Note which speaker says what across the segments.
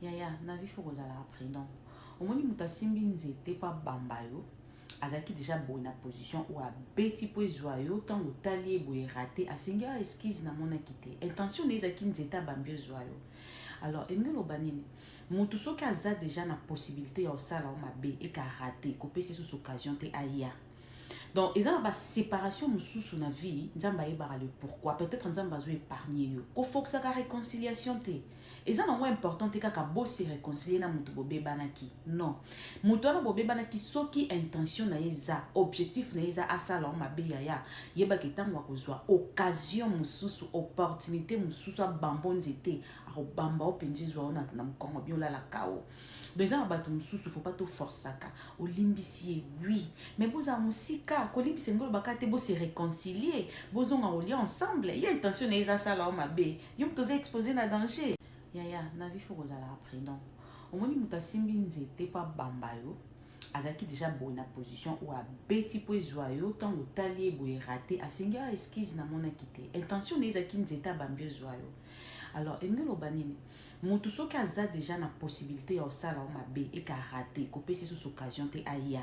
Speaker 1: Yaya, na vie faut kozala prudent. Omoni muta simbi nzete pa bamba yo. Azaki déjà boy na position ou a beti po joyeux tant o talier boy raté asengi a esquisse na mona kité. Intention les aki nzeta bambio joyeux. Alors engelo banini. Mutu soki aza déjà na possibilité ya osala o mabe et ka raté ko pesi sous occasion te aya. Donc, ils ont une séparation sous na vie, ils ont le pourquoi. Peut-être qu'ils ont épargné. Il faut que ça la réconciliation. Ils ont important que vous se réconcilier na mutu bobe banaki. Non. Mutu na bobe banaki so ki intention na eza, objectif na eza asala o mabe yaya. Yeba ketango akozwa occasion mususu, opportunité mususu bambon nzete, a bamba o penjizwa ona na mkongo biola la kao. Donc, il ne faut pas tout forcer. Au limbi, oui. Mais vous avez aussi cas, au limbi, c'est vous se réconcilier. Vous avez ensemble. Il y a intention de faire ça là, ma bé. Vous avez exposé à danger. Yaya, na vie faut que vous allez prudent. Au moment où vous avez simbi nzete pa bambayo, azaki déjà boy na position ou a beti po joyeux tant o talier boy raté asengi a esquisse na mona kité. Intention de ezaki nzeta bambio joyeux. Alors, engelo banini. Mutu soki aza déjà na possibilité ya osala o mabe et ka raté ko pesi sous occasion te aya.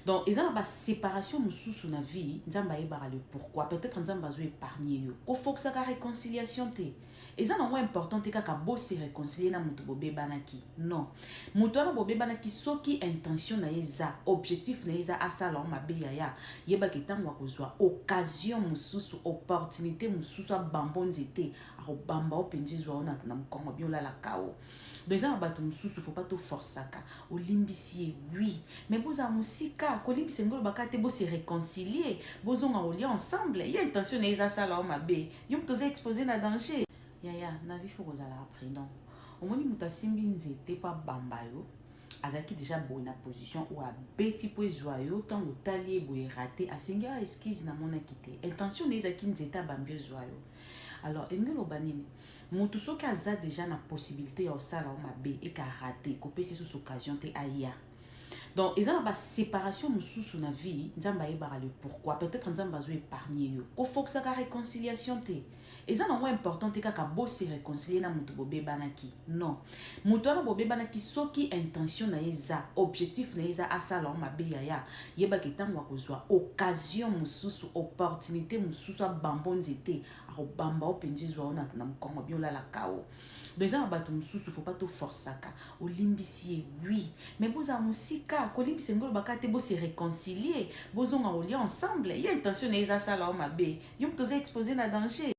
Speaker 1: Donc, ils ont une séparation mususu na vie, nzamba yeba le pourquoi. Peut-être nzamba zo épargné yo. Ko faut que ça la réconciliation te. Ils ont un important te kaka bo se réconcilier na mutu bobe banaki. Non. Mutu na bobe banaki soki intention na eza, objectif na eza asala o mabe yaya. Yeba ketango akozwa occasion mususu, opportunité mususu bambon nzete, a bamba o penjizwa ona na mkongo biola la kao. Donc, il ne faut pas tout forcer. Au limbi, oui. Mais vous avez aussi cas, au limbi, vous se réconcilier. Vous avez ensemble. Il y a intention de faire ça là, ma bé. Vous avez exposé à danger. Yaya, na vie faut que vous allez prudent. Au moment où vous avez simbi nzete pa bambayo, azaki déjà boy na position ou a beti po joyeux tant o talier boy raté asengi a esquisse na mona kité. Intention de ezaki nzeta bambio joyeux. Alors, engelo banini. Mutu soki aza déjà na possibilité ya osala o mabe et ka raté ko pesi sous occasion te aya. Donc, ils ont une séparation mususu na vie, nzamba yeba le pourquoi. Peut-être nzamba zo épargné yo. Ko faut que ça la réconciliation te. Ils ont un important te kaka bo se réconcilier na mutu bobe banaki. Non. Mutu na bobe banaki soki intention na eza, objectif na eza asala o mabe yaya. Yeba ketango akozwa occasion mususu, opportunité mususu bambon nzete, a bamba o penjizwa ona na mkongo biola la kao. Donc, il ne faut pas tout forcer. Au limbi, oui. Mais vous avez aussi cas, au limbi, vous se réconcilier. Vous avez ensemble. Il y a intention de faire ça là, ma bé. Vous avez exposé à danger.